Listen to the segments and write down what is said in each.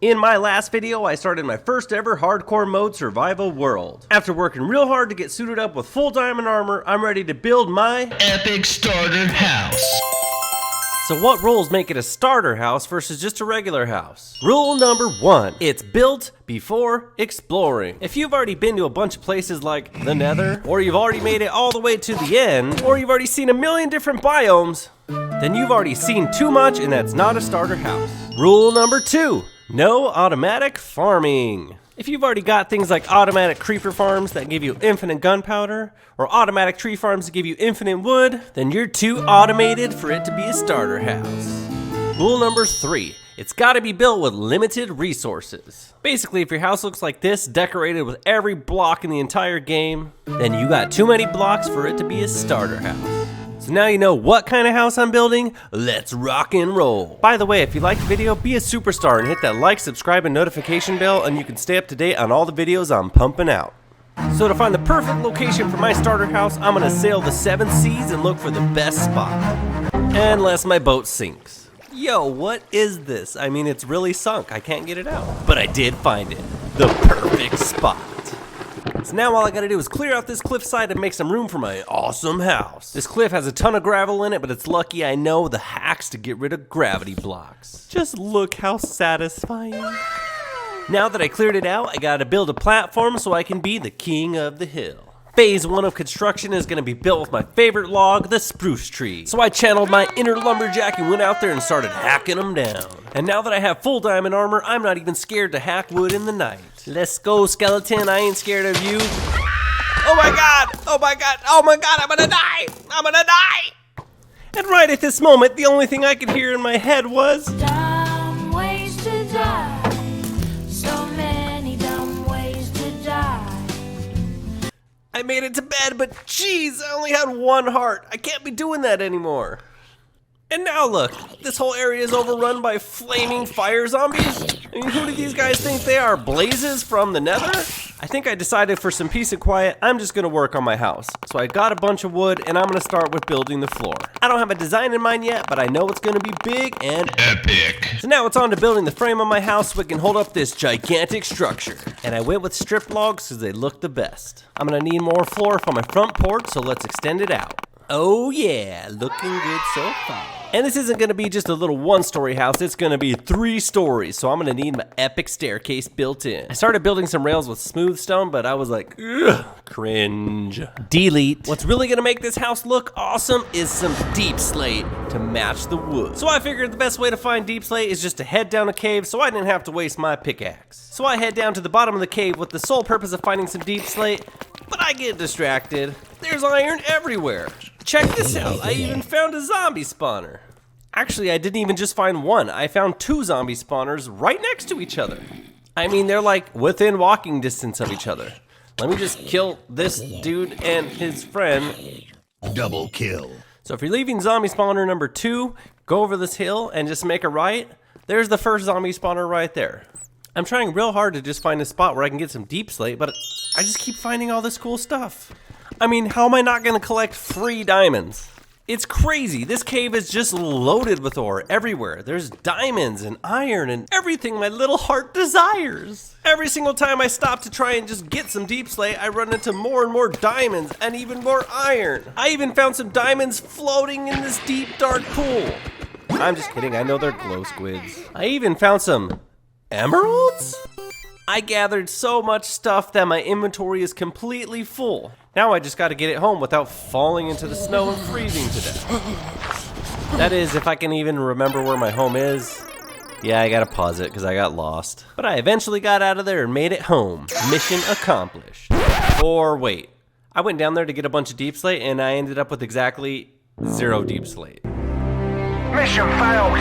In my last video, I started my first ever hardcore mode survival world. After working real hard to get suited up with full diamond armor, I'm ready to build my epic starter house. So what rules make it a starter house versus just a regular house? Rule number 1, it's built before exploring. If you've already been to a bunch of places like the Nether, or you've already made it all the way to the end, or you've already seen a million different biomes, then you've already seen too much and that's not a starter house. Rule number 2, no automatic farming. If you've already got things like automatic creeper farms that give you infinite gunpowder, or automatic tree farms that give you infinite wood, then you're too automated for it to be a starter house. Rule number 3, it's gotta be built with limited resources. Basically, if your house looks like this, decorated with every block in the entire game, then you got too many blocks for it to be a starter house. So now you know what kind of house I'm building, let's rock and roll. By the way, if you liked the video, be a superstar and hit that like, subscribe, and notification bell, and you can stay up to date on all the videos I'm pumping out. So to find the perfect location for my starter house, I'm gonna sail the 7 seas and look for the best spot. Unless my boat sinks. Yo, what is this? I mean, it's really sunk, I can't get it out. But I did find it, the perfect spot. So now all I gotta do is clear out this cliffside and make some room for my awesome house. This cliff has a ton of gravel in it, but it's lucky I know the hacks to get rid of gravity blocks. Just look how satisfying. Now that I cleared it out, I gotta build a platform so I can be the king of the hill. Phase 1 of construction is gonna be built with my favorite log, the spruce tree. So I channeled my inner lumberjack and went out there and started hacking them down. And now that I have full diamond armor, I'm not even scared to hack wood in the night. Let's go, skeleton, I ain't scared of you. Oh my god, oh my god, oh my god, I'm gonna die, I'm gonna die. And right at this moment, the only thing I could hear in my head was dumb ways to die, so many dumb ways to die. I made it to bed, but jeez, I only had 1 heart. I can't be doing that anymore. And now look, this whole area is overrun by flaming fire zombies. I mean, who do these guys think they are, Blazes from the Nether? I think I decided for some peace and quiet, I'm just gonna work on my house. So I got a bunch of wood and I'm gonna start with building the floor. I don't have a design in mind yet, but I know it's gonna be big and epic. So now it's on to building the frame of my house so it can hold up this gigantic structure. And I went with strip logs because they look the best. I'm gonna need more floor for my front porch, so let's extend it out. Oh yeah, looking good so far. And this isn't gonna be just a little 1-story house, it's gonna be 3 stories, so I'm gonna need my epic staircase built in. I started building some rails with smooth stone, but I was like, ugh, cringe. Delete. What's really gonna make this house look awesome is some Deepslate to match the wood. So I figured the best way to find Deepslate is just to head down a cave so I didn't have to waste my pickaxe. So I head down to the bottom of the cave with the sole purpose of finding some Deepslate, but I get distracted. There's iron everywhere. Check this out, I even found a zombie spawner. Actually, I didn't even just find 1, I found 2 zombie spawners right next to each other. I mean, they're like within walking distance of each other. Let me just kill this dude and his friend. Double kill. So if you're leaving zombie spawner number 2, go over this hill and just make a right. There's the first zombie spawner right there. I'm trying real hard to just find a spot where I can get some Deepslate, but I just keep finding all this cool stuff. I mean, how am I not gonna collect free diamonds? It's crazy, this cave is just loaded with ore everywhere. There's diamonds and iron and everything my little heart desires. Every single time I stop to try and just get some Deepslate, I run into more and more diamonds and even more iron. I even found some diamonds floating in this deep dark pool. I'm just kidding, I know they're glow squids. I even found some emeralds? I gathered so much stuff that my inventory is completely full. Now I just gotta get it home without falling into the snow and freezing to death. That is, if I can even remember where my home is. Yeah, I gotta pause it because I got lost. But I eventually got out of there and made it home. Mission accomplished. Or wait, I went down there to get a bunch of Deepslate and I ended up with exactly 0 Deepslate. Mission failed.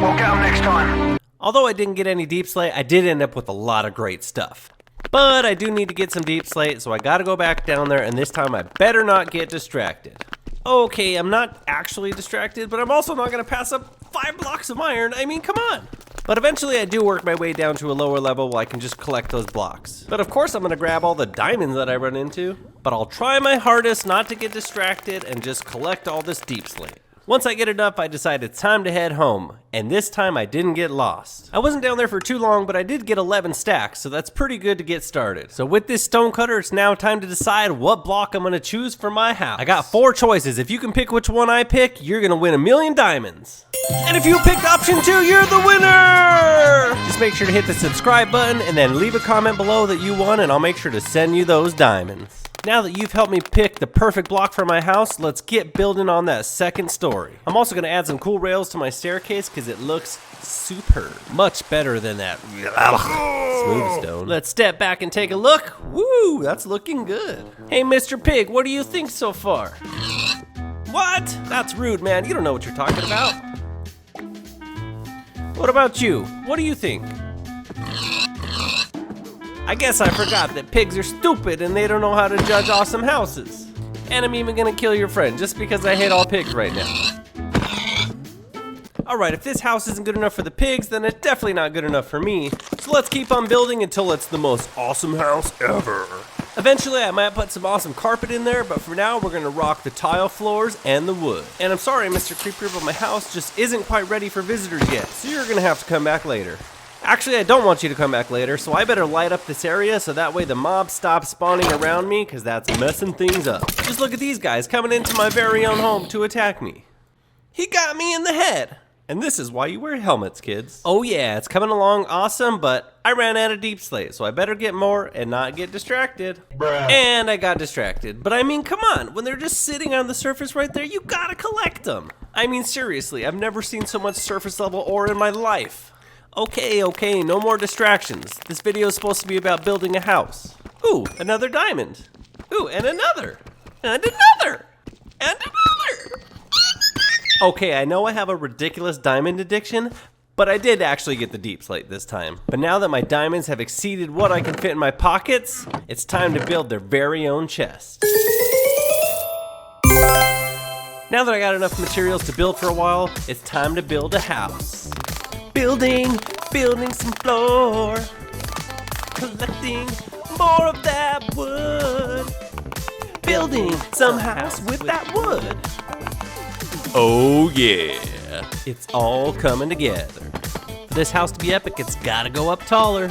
We'll get them next time. Although I didn't get any Deepslate, I did end up with a lot of great stuff. But I do need to get some Deepslate, so I gotta go back down there, and this time I better not get distracted. Okay, I'm not actually distracted, but I'm also not gonna pass up 5 blocks of iron. I mean, come on. But eventually I do work my way down to a lower level where I can just collect those blocks. But of course I'm gonna grab all the diamonds that I run into. But I'll try my hardest not to get distracted and just collect all this Deepslate. Once I get it up, I decide it's time to head home, and this time I didn't get lost. I wasn't down there for too long, but I did get 11 stacks, so that's pretty good to get started. So with this stone cutter, it's now time to decide what block I'm gonna choose for my house. I got 4 choices. If you can pick which one I pick, you're gonna win 1,000,000 diamonds. And if you picked option 2, you're the winner! Just make sure to hit the subscribe button and then leave a comment below that you won, and I'll make sure to send you those diamonds. Now that you've helped me pick the perfect block for my house, let's get building on that second story. I'm also gonna add some cool rails to my staircase because it looks superb. Much better than that smooth stone. Let's step back and take a look. Woo, that's looking good. Hey, Mr. Pig, what do you think so far? What? That's rude, man. You don't know what you're talking about. What about you? What do you think? I guess I forgot that pigs are stupid and they don't know how to judge awesome houses. And I'm even gonna kill your friend just because I hate all pigs right now. Alright, if this house isn't good enough for the pigs, then it's definitely not good enough for me. So let's keep on building until it's the most awesome house ever. Eventually, I might put some awesome carpet in there, but for now, we're gonna rock the tile floors and the wood. And I'm sorry, Mr. Creeper, but my house just isn't quite ready for visitors yet, so you're gonna have to come back later. Actually, I don't want you to come back later, so I better light up this area so that way the mobs stop spawning around me, because that's messing things up. Just look at these guys coming into my very own home to attack me. He got me in the head. And this is why you wear helmets, kids. Oh yeah, it's coming along awesome, but I ran out of Deepslate, so I better get more and not get distracted. Bruh. And I got distracted. But I mean, come on, when they're just sitting on the surface right there, you gotta collect them. I mean, seriously, I've never seen so much surface level ore in my life. Okay, no more distractions. This video is supposed to be about building a house. Ooh, another diamond. Ooh, and another. And another. And another. Okay, I know I have a ridiculous diamond addiction, but I did actually get the Deepslate this time. But now that my diamonds have exceeded what I can fit in my pockets, it's time to build their very own chest. Now that I got enough materials to build for a while, it's time to build a house. Building some floor, collecting more of that wood, building some house with that wood. Oh yeah, it's all coming together. For this house to be epic, it's gotta go up taller.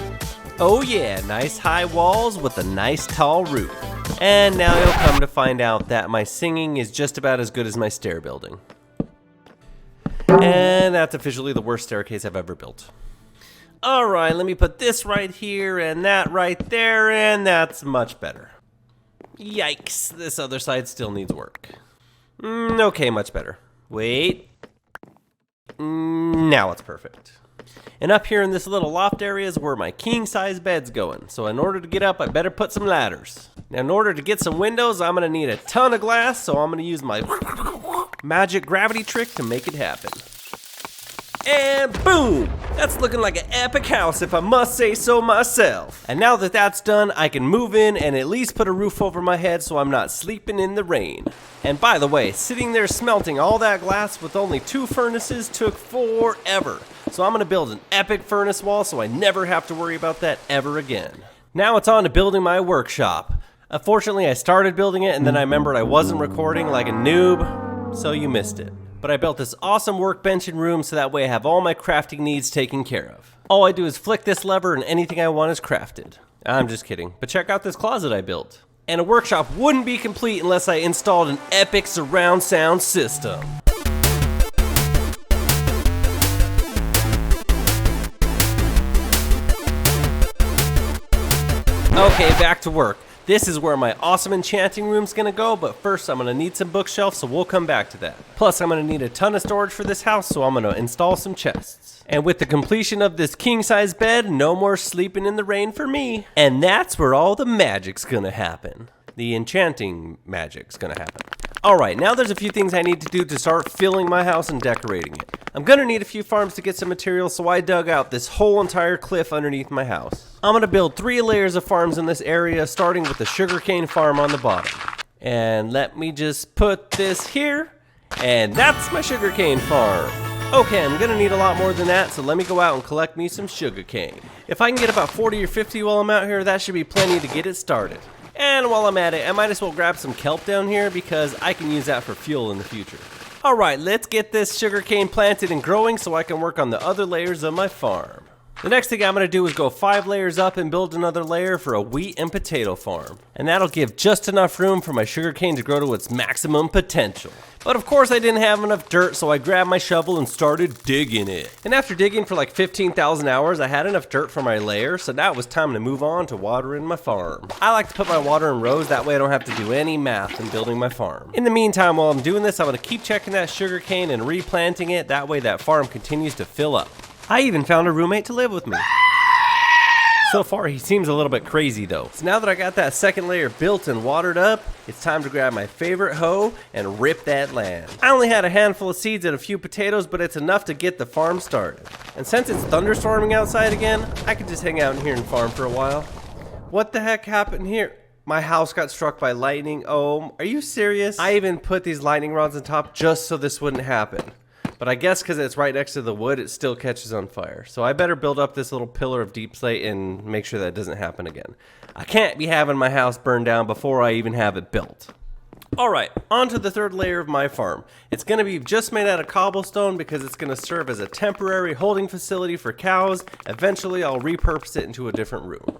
Oh yeah, nice high walls with a nice tall roof. And now you'll come to find out that my singing is just about as good as my stair building. And that's officially the worst staircase I've ever built. Alright, let me put this right here and that right there, and that's much better. Yikes, this other side still needs work. Okay, much better. Wait. Now it's perfect. And up here in this little loft area is where my king-size bed's going. So in order to get up, I better put some ladders. Now in order to get some windows, I'm gonna need a ton of glass, so I'm gonna use my magic gravity trick to make it happen. And boom! That's looking like an epic house if I must say so myself. And now that that's done, I can move in and at least put a roof over my head so I'm not sleeping in the rain. And by the way, sitting there smelting all that glass with only 2 furnaces took forever. So I'm gonna build an epic furnace wall so I never have to worry about that ever again. Now it's on to building my workshop. Unfortunately, I started building it and then I remembered I wasn't recording like a noob, so you missed it. But I built this awesome workbench and room so that way I have all my crafting needs taken care of. All I do is flick this lever and anything I want is crafted. I'm just kidding, but check out this closet I built. And a workshop wouldn't be complete unless I installed an epic surround sound system. Okay, back to work. This is where my awesome enchanting room's gonna go, but first I'm gonna need some bookshelves, so we'll come back to that. Plus, I'm gonna need a ton of storage for this house, so I'm gonna install some chests. And with the completion of this king-size bed, no more sleeping in the rain for me. And that's where all the magic's gonna happen. The enchanting magic's gonna happen. Alright, now there's a few things I need to do to start filling my house and decorating it. I'm gonna need a few farms to get some materials, so I dug out this whole entire cliff underneath my house. I'm gonna build 3 layers of farms in this area, starting with the sugarcane farm on the bottom. And let me just put this here, and that's my sugarcane farm. Okay, I'm gonna need a lot more than that, so let me go out and collect me some sugarcane. If I can get about 40 or 50 while I'm out here, that should be plenty to get it started. And while I'm at it, I might as well grab some kelp down here because I can use that for fuel in the future. Alright, let's get this sugarcane planted and growing so I can work on the other layers of my farm. The next thing I'm going to do is go 5 layers up and build another layer for a wheat and potato farm. And that'll give just enough room for my sugarcane to grow to its maximum potential. But of course I didn't have enough dirt, so I grabbed my shovel and started digging it. And after digging for like 15,000 hours, I had enough dirt for my layer, so now it was time to move on to watering my farm. I like to put my water in rows, that way I don't have to do any math in building my farm. In the meantime, while I'm doing this, I'm going to keep checking that sugarcane and replanting it, that way that farm continues to fill up. I even found a roommate to live with me. So far, he seems a little bit crazy though. So now that I got that second layer built and watered up, it's time to grab my favorite hoe and rip that land. I only had a handful of seeds and a few potatoes, but it's enough to get the farm started. And since it's thunderstorming outside again, I could just hang out in here and farm for a while. What the heck happened here? My house got struck by lightning. Oh, are you serious? I even put these lightning rods on top just so this wouldn't happen. But I guess because it's right next to the wood, it still catches on fire. So I better build up this little pillar of Deepslate and make sure that doesn't happen again. I can't be having my house burned down before I even have it built. Alright, on to the third layer of my farm. It's going to be just made out of cobblestone because it's going to serve as a temporary holding facility for cows. Eventually I'll repurpose it into a different room.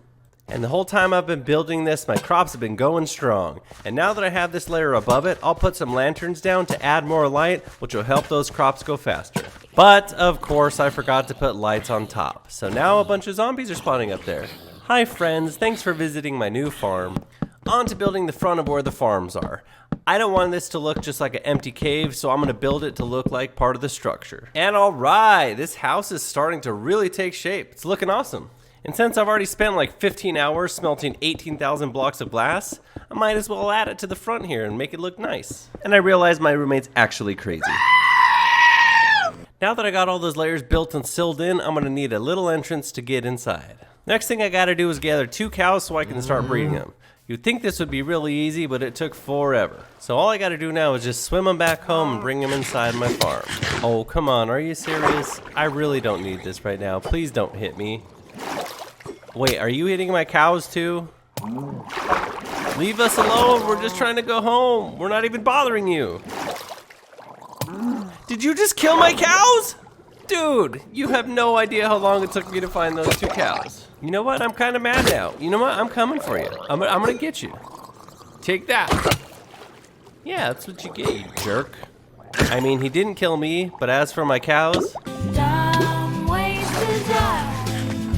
And the whole time I've been building this, my crops have been going strong. And now that I have this layer above it, I'll put some lanterns down to add more light, which will help those crops go faster. But, of course, I forgot to put lights on top. So now a bunch of zombies are spawning up there. Hi friends, thanks for visiting my new farm. On to building the front of where the farms are. I don't want this to look just like an empty cave, so I'm going to build it to look like part of the structure. And alright, this house is starting to really take shape. It's looking awesome. And since I've already spent like 15 hours smelting 18,000 blocks of glass, I might as well add it to the front here and make it look nice. And I realized my roommate's actually crazy. Now that I got all those layers built and sealed in, I'm gonna need a little entrance to get inside. Next thing I gotta do is gather 2 cows so I can start breeding them. You'd think this would be really easy, but it took forever. So all I gotta do now is just swim them back home and bring them inside my farm. Oh, come on, are you serious? I really don't need this right now. Please don't hit me. Wait, are you hitting my cows too? Leave us alone, we're just trying to go home. We're not even bothering you. Did you just kill my cows? Dude, you have no idea how long it took me to find those 2 cows. You know what, I'm kind of mad now. You know what, I'm coming for you. I'm gonna get you. Take that. Yeah, that's what you get, you jerk. I mean, he didn't kill me, but as for my cows... Dumb ways to die.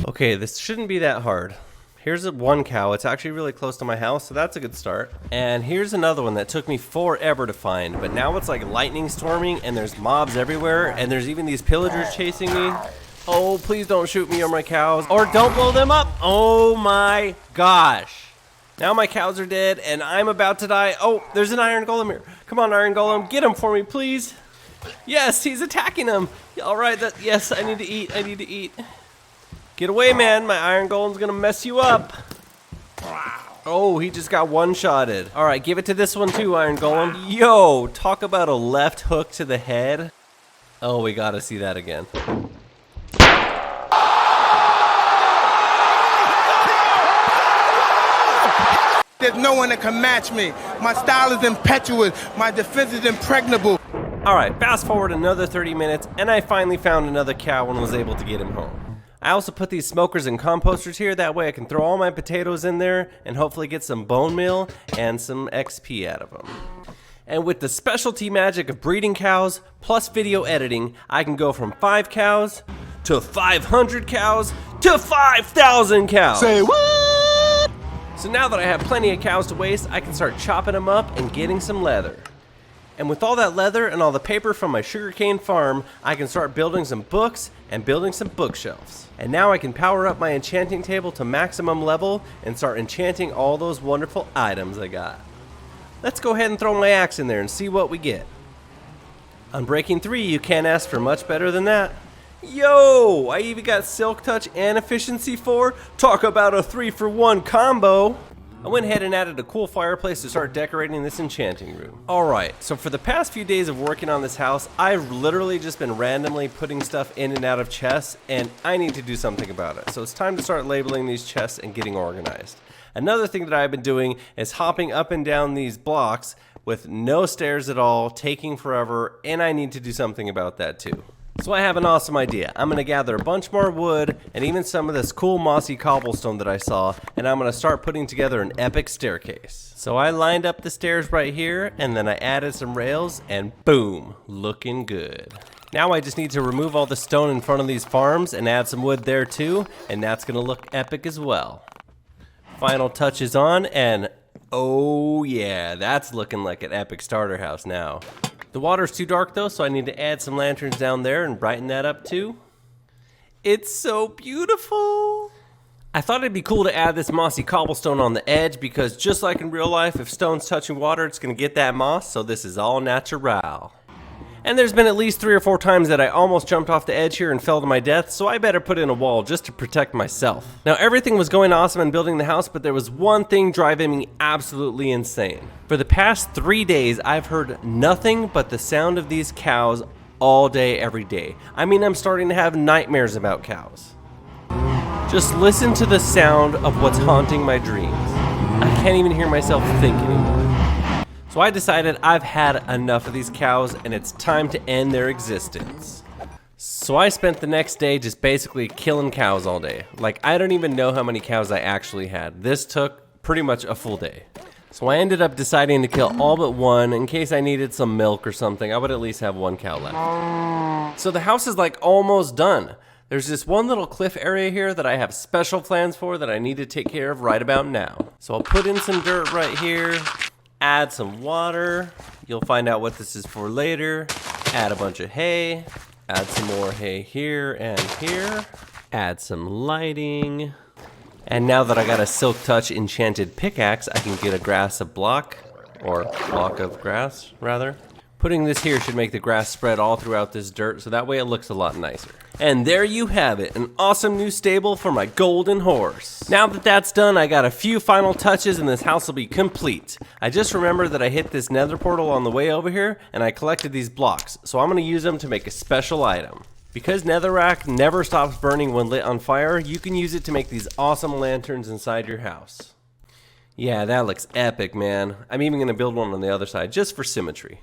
Okay, this shouldn't be that hard. Here's one cow. It's actually really close to my house, so that's a good start. And here's another one that took me forever to find, but now it's like lightning storming and there's mobs everywhere and there's even these pillagers chasing me. Oh, please don't shoot me or my cows, or don't blow them up. Oh my gosh. Now my cows are dead and I'm about to die. Oh, there's an iron golem here. Come on, iron golem, get him for me, please. Yes, he's attacking him. All right, yes, I need to eat. I need to eat. Get away, man. My iron golem's gonna mess you up. Oh, he just got one-shotted. All right, give it to this one too, iron golem. Yo, talk about a left hook to the head. Oh, we gotta see that again. There's no one that can match me. My style is impetuous. My defense is impregnable. All right, fast forward another 30 minutes, and I finally found another cow and was able to get him home. I also put these smokers and composters here, that way I can throw all my potatoes in there and hopefully get some bone meal and some XP out of them. And with the specialty magic of breeding cows plus video editing, I can go from 5 cows to 500 cows to 5,000 cows. Say what? So now that I have plenty of cows to waste, I can start chopping them up and getting some leather. And with all that leather and all the paper from my sugarcane farm, I can start building some books and building some bookshelves. And now I can power up my enchanting table to maximum level and start enchanting all those wonderful items I got. Let's go ahead and throw my axe in there and see what we get. On Breaking 3, you can't ask for much better than that. Yo, I even got Silk Touch and Efficiency 4. Talk about a 3-for-1 combo. I went ahead and added a cool fireplace to start decorating this enchanting room. Alright, so for the past few days of working on this house, I've literally just been randomly putting stuff in and out of chests, and I need to do something about it. So it's time to start labeling these chests and getting organized. Another thing that I've been doing is hopping up and down these blocks, with no stairs at all, taking forever, and I need to do something about that too. So I have an awesome idea. I'm going to gather a bunch more wood and even some of this cool mossy cobblestone that I saw, and I'm going to start putting together an epic staircase. So I lined up the stairs right here, and then I added some rails, and boom, looking good. Now I just need to remove all the stone in front of these farms and add some wood there too, and that's going to look epic as well. Final touches on, and oh yeah, that's looking like an epic starter house now. The water's too dark though, so I need to add some lanterns down there and brighten that up too. It's so beautiful. I thought it'd be cool to add this mossy cobblestone on the edge because just like in real life, if stone's touching water, it's gonna get that moss, so this is all natural. And there's been at least 3 or 4 times that I almost jumped off the edge here and fell to my death, so I better put in a wall just to protect myself. Now everything was going awesome in building the house, but there was one thing driving me absolutely insane. For the past 3 days, I've heard nothing but the sound of these cows all day, every day. I mean, I'm starting to have nightmares about cows. Just listen to the sound of what's haunting my dreams. I can't even hear myself think anymore. So I decided I've had enough of these cows and it's time to end their existence. So I spent the next day just basically killing cows all day. Like, I don't even know how many cows I actually had. This took pretty much a full day. So I ended up deciding to kill all but one in case I needed some milk or something. I would at least have one cow left. So the house is like almost done. There's this one little cliff area here that I have special plans for that I need to take care of right about now. So I'll put in some dirt right here. Add some water. You'll find out what this is for later. Add a bunch of hay. Add some more hay here and here. Add some lighting. And now that I got a Silk Touch enchanted pickaxe, I can get a grass of block, or block of grass, rather. Putting this here should make the grass spread all throughout this dirt, so that way it looks a lot nicer. And there you have it, an awesome new stable for my golden horse. Now that that's done, I got a few final touches and this house will be complete. I just remembered that I hit this nether portal on the way over here, and I collected these blocks, so I'm gonna use them to make a special item. Because netherrack never stops burning when lit on fire, you can use it to make these awesome lanterns inside your house. Yeah, that looks epic, man. I'm even gonna build one on the other side, just for symmetry.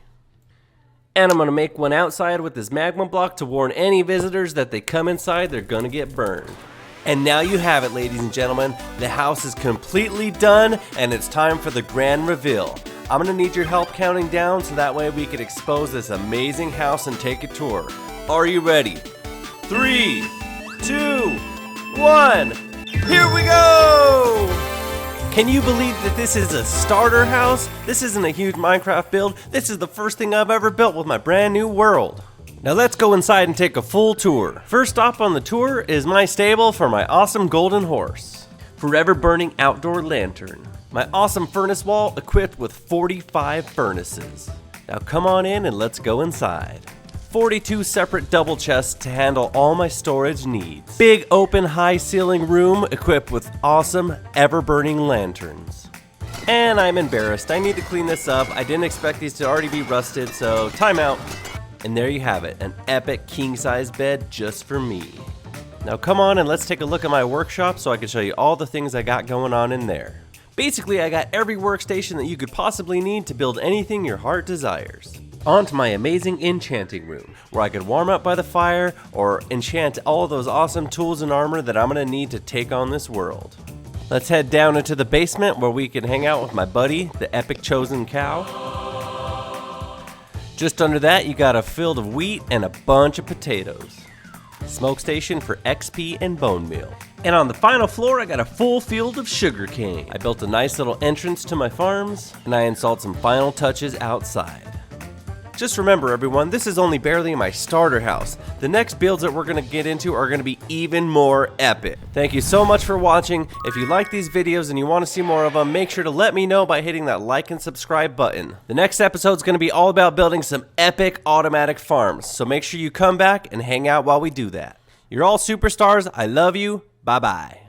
And I'm gonna make one outside with this magma block to warn any visitors that they come inside, they're gonna get burned. And now you have it, ladies and gentlemen. The house is completely done, and it's time for the grand reveal. I'm gonna need your help counting down so that way we can expose this amazing house and take a tour. Are you ready? 3, 2, 1, here we go! Can you believe that this is a starter house? This isn't a huge Minecraft build. This is the first thing I've ever built with my brand new world. Now let's go inside and take a full tour. First stop on the tour is my stable for my awesome golden horse. Forever burning outdoor lantern. My awesome furnace wall equipped with 45 furnaces. Now come on in and let's go inside. 42 separate double chests to handle all my storage needs. Big open high ceiling room equipped with awesome ever burning lanterns. And I'm embarrassed, I need to clean this up. I didn't expect these to already be rusted, so time out. And there you have it, an epic king size bed just for me. Now come on and let's take a look at my workshop so I can show you all the things I got going on in there. Basically, I got every workstation that you could possibly need to build anything your heart desires. On to my amazing enchanting room, where I could warm up by the fire or enchant all of those awesome tools and armor that I'm gonna need to take on this world. Let's head down into the basement where we can hang out with my buddy, the epic chosen cow. Just under that, you got a field of wheat and a bunch of potatoes. Smoke station for XP and bone meal. And on the final floor, I got a full field of sugarcane. I built a nice little entrance to my farms, and I installed some final touches outside. Just remember everyone, this is only barely my starter house. The next builds that we're gonna get into are gonna be even more epic. Thank you so much for watching. If you like these videos and you wanna see more of them, make sure to let me know by hitting that like and subscribe button. The next episode's gonna be all about building some epic automatic farms, so make sure you come back and hang out while we do that. You're all superstars, I love you, bye bye.